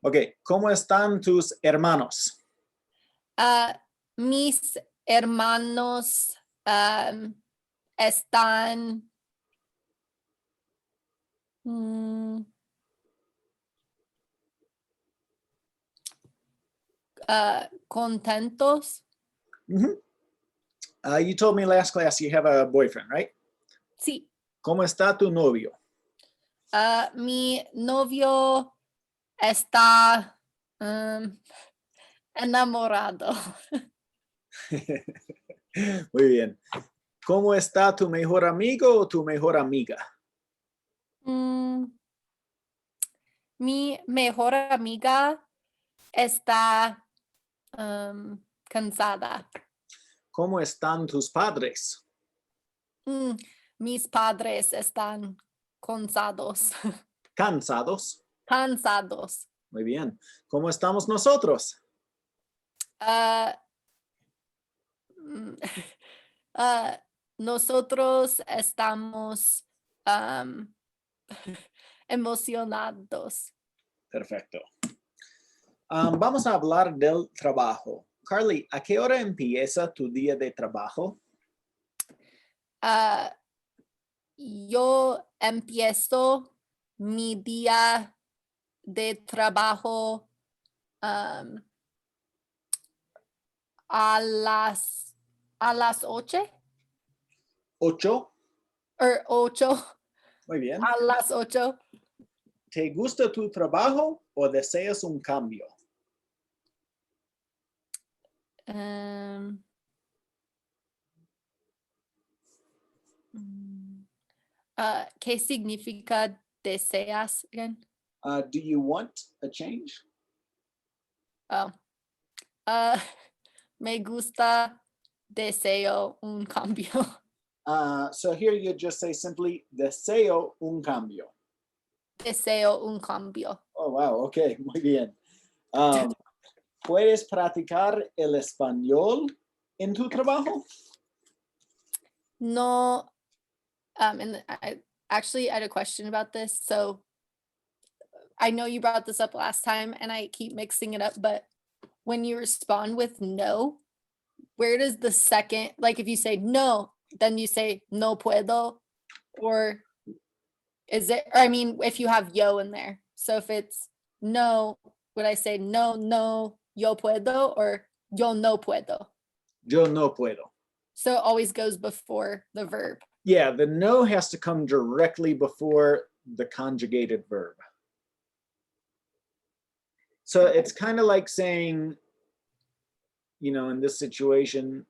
A: Okay. ¿Cómo están tus hermanos?
B: Mis hermanos están contentos.
A: Mm-hmm. You told me last class you have a boyfriend, right?
B: Sí.
A: ¿Cómo está tu novio?
B: Mi novio está enamorado.
A: Muy bien. ¿Cómo está tu mejor amigo o tu mejor amiga?
B: Mi mejor amiga está cansada.
A: ¿Cómo están tus padres?
B: Mis padres están cansados.
A: Cansados.
B: Cansados.
A: Muy bien. ¿Cómo estamos nosotros?
B: Nosotros estamos emocionados.
A: Perfecto. Vamos a hablar del trabajo. Carly, ¿a qué hora empieza tu día de trabajo?
B: Yo empiezo mi día de trabajo a las 8.
A: 8.
B: 8.
A: Muy bien.
B: A las 8.
A: ¿Te gusta tu trabajo o deseas un cambio?
B: ¿Qué significa deseas again?
A: Do you want a change?
B: Oh. Me gusta, deseo un cambio.
A: So here you just say simply, deseo un cambio.
B: Deseo un cambio.
A: Oh, wow, ok, muy bien. ¿Puedes practicar el español en tu trabajo?
B: No, and I had a question about this. So I know you brought this up last time and I keep mixing it up, but when you respond with no, where does the second, like if you say no, then you say no puedo, or is it, or I mean, if you have yo in there. So if it's no, would I say no, yo puedo, or yo no puedo?
A: Yo no puedo.
B: So it always goes before the verb.
A: Yeah, the no has to come directly before the conjugated verb. So it's kind of like saying, you know, in this situation,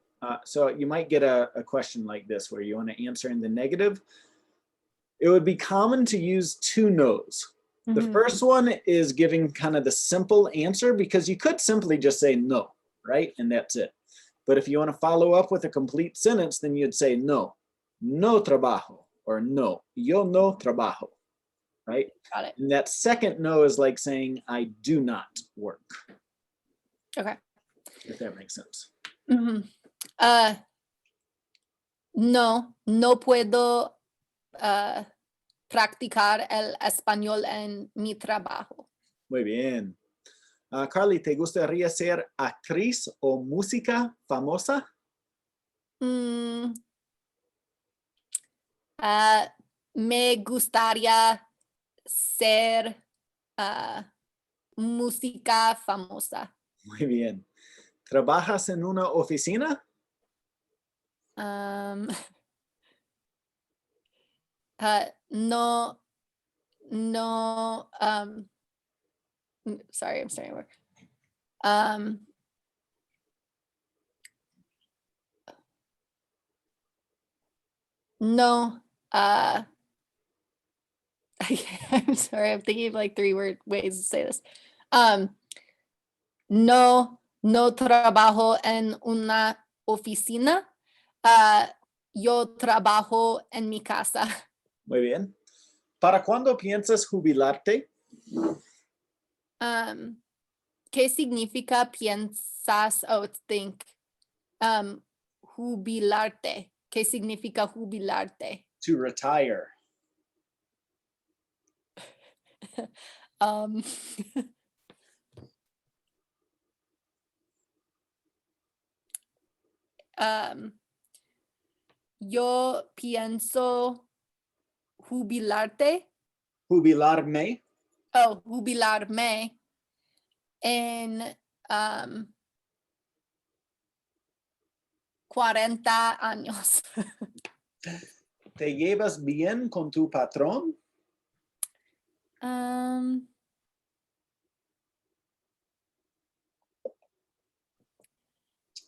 A: so you might get a question like this where you want to answer in the negative. It would be common to use two no's. The first one is giving kind of the simple answer because you could simply just say no, right? And that's it. But if you want to follow up with a complete sentence, then you'd say no trabajo, or no, yo no trabajo, right?
B: Got it.
A: And that second no is like saying I do not work.
B: Okay.
A: If that makes sense.
B: No puedo practicar el español en mi trabajo.
A: Muy bien. Carly, ¿te gustaría ser actriz o música famosa?
B: Me gustaría ser música famosa.
A: Muy bien. ¿Trabajas en una oficina?
B: No, sorry, I'm starting work. No, I'm sorry, I'm thinking of like ways to say this. No trabajo en una oficina. Yo trabajo en mi casa.
A: Muy bien. ¿Para cuándo piensas jubilarte?
B: ¿Qué significa piensas? Oh, think. Jubilarte. ¿Qué significa jubilarte?
A: To retire.
B: Yo pienso jubilarte.
A: Jubilarme.
B: Oh, jubilarme en 40 años.
A: ¿Te llevas bien con tu patrón?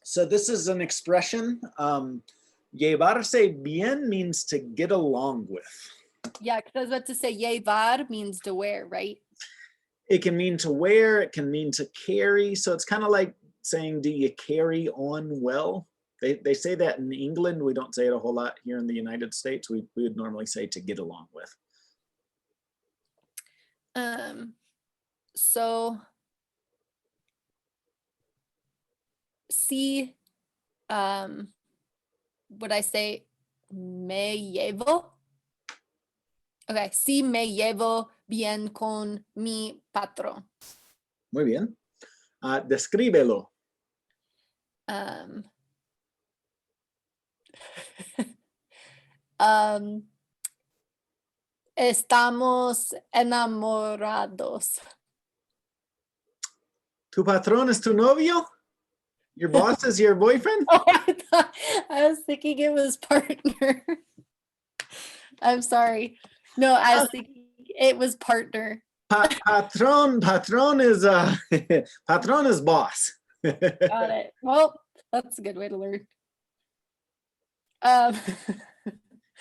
A: So this is an expression. Llevarse bien means to get along with.
B: Yeah, because I was about to say llevar means to wear, right?
A: It can mean to wear, it can mean to carry. So it's kind of like saying, do you carry on well? They say that in England. We don't say it a whole lot here in the United States. We would normally say to get along with.
B: So si would I say me llevo? Okay, si me llevo bien con mi patrón.
A: Muy bien. Descríbelo.
B: Estamos enamorados.
A: ¿Tu patrón es tu novio? Your boss is your boyfriend?
B: Oh, I was thinking it was partner. I'm sorry. No, I was thinking it was partner.
A: Patron is patron is boss.
B: Got it. Well, that's a good way to learn.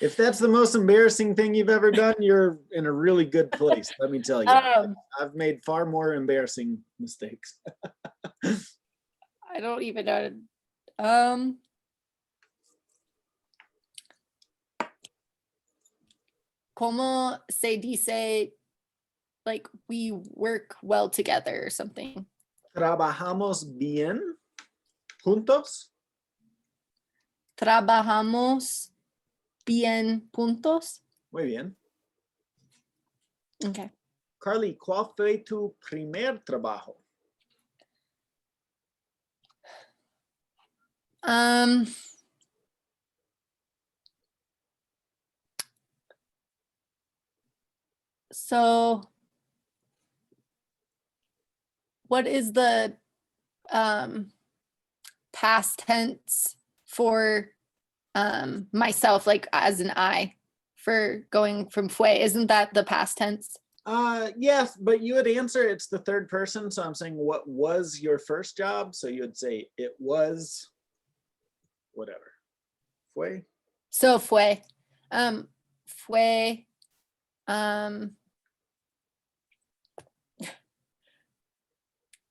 A: If that's the most embarrassing thing you've ever done, you're in a really good place. Let me tell you. I've made far more embarrassing mistakes.
B: I don't even know. ¿Cómo se dice, like, we work well together or something?
A: Trabajamos bien juntos.
B: Trabajamos bien juntos.
A: Muy bien.
B: Okay.
A: Carly, ¿cuál fue tu primer trabajo?
B: So what is the past tense for myself, like as an I, for going from fue? Isn't that the past tense?
A: Yes, but you would answer it's the third person. So I'm saying, what was your first job? So you would say it was whatever. Fue.
B: So fue. Fue.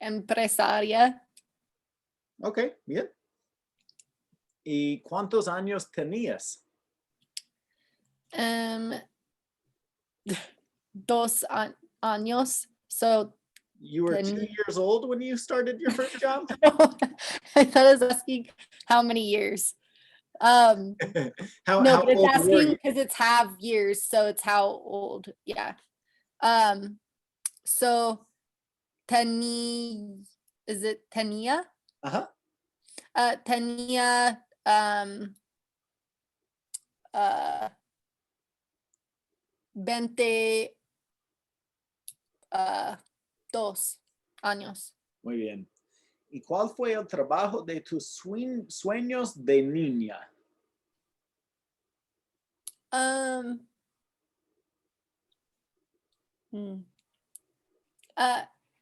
B: Empresaria.
A: Okay, bien. ¿Y cuántos años tenías?
B: 2 años. So
A: You were 2 years old when you started your first job?
B: I thought I was asking how many years. No, but it's asking because it's half years, so it's how old. Yeah. So is it tenía?
A: Uh-huh.
B: Tenía 22 años.
A: Muy bien. ¿Y cuál fue el trabajo de tus sueños de niña?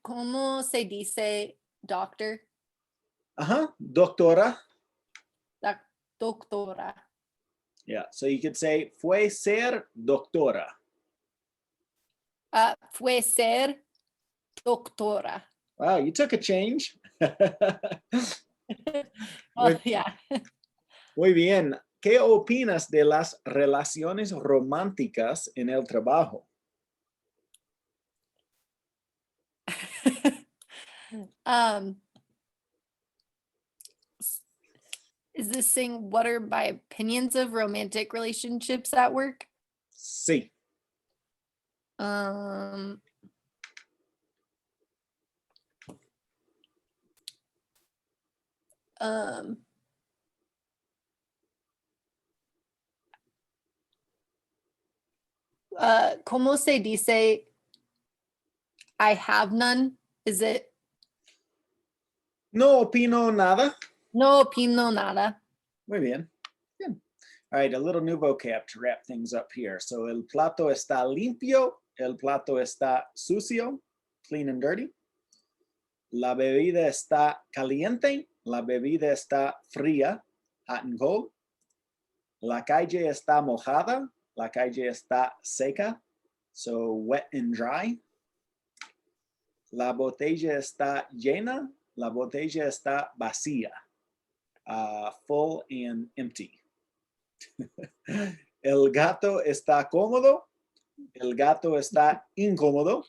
B: ¿Cómo se dice doctor?
A: Uh-huh. Doctora.
B: Doctora.
A: Yeah, so you could say fue ser doctora.
B: Fue ser doctora.
A: Wow, you took a change.
B: Well, yeah.
A: Muy bien. ¿Qué opinas de las relaciones románticas en el trabajo?
B: um, is this saying what are my opinions of romantic relationships at work?
A: Sí.
B: Um, um, ¿Cómo se dice I have none? Is it
A: No opino nada.
B: no opino nada?
A: Muy bien. Good. All right, a little new vocab to wrap things up here. So el plato está limpio, el plato está sucio, clean and dirty. La bebida está caliente, la bebida está fría, hot and cold. La calle está mojada, la calle está seca, so wet and dry. La botella está llena, la botella está vacía, full and empty. El gato está cómodo, el gato está incómodo.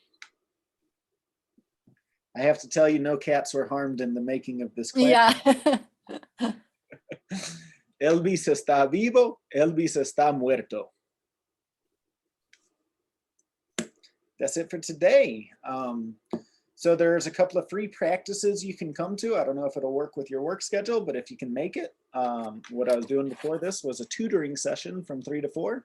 A: I have to tell you, no cats were harmed in the making of this class.
B: Yeah.
A: Elvis está vivo, Elvis está muerto. That's it for today. So there's a couple of free practices you can come to. I don't know if it'll work with your work schedule, but if you can make it, what I was doing before this was a tutoring session from 3 to 4.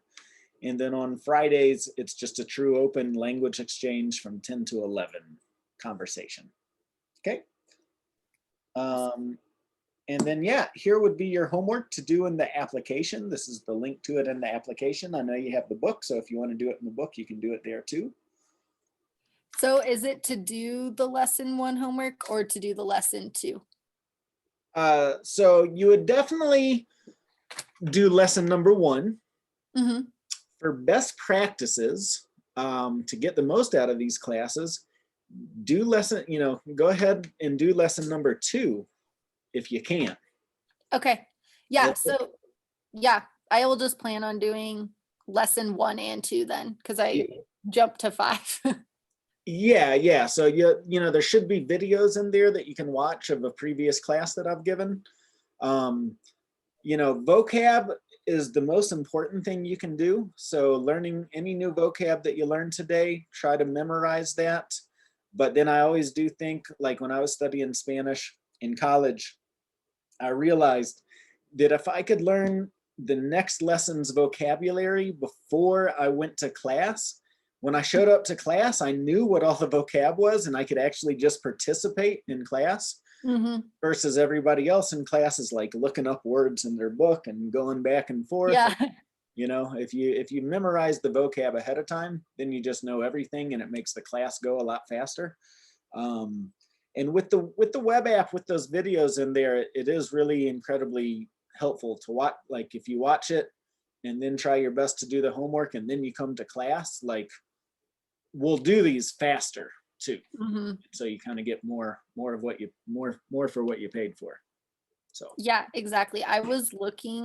A: And then on Fridays, it's just a true open language exchange from 10 to 11 conversation. Okay. And then, yeah, here would be your homework to do in the application. This is the link to it in the application. I know you have the book, so if you want to do it in the book, you can do it there too.
B: So is it to do the lesson 1 homework or to do the lesson 2?
A: So you would definitely do lesson number 1.
B: Mm-hmm.
A: For best practices, to get the most out of these classes, do lesson, go ahead and do lesson number 2 if you can.
B: Okay. Yeah. So yeah, I will just plan on doing lesson 1 and 2 then, because I jumped to 5.
A: Yeah. So there should be videos in there that you can watch of a previous class that I've given. Vocab is the most important thing you can do. So learning any new vocab that you learn today, try to memorize that. But then I always do think, like when I was studying Spanish in college, I realized that if I could learn the next lesson's vocabulary before I went to class, when I showed up to class, I knew what all the vocab was and I could actually just participate in class.
B: Mm-hmm.
A: Versus everybody else in class is like looking up words in their book and going back and forth.
B: Yeah.
A: If you memorize the vocab ahead of time, then you just know everything and it makes the class go a lot faster. And with the web app, with those videos in there, it is really incredibly helpful to watch. Like if you watch it and then try your best to do the homework and then you come to class, like we'll do these faster too.
B: Mm-hmm.
A: So you kind of get more of what you more for what you paid for. So
B: yeah, exactly. I was looking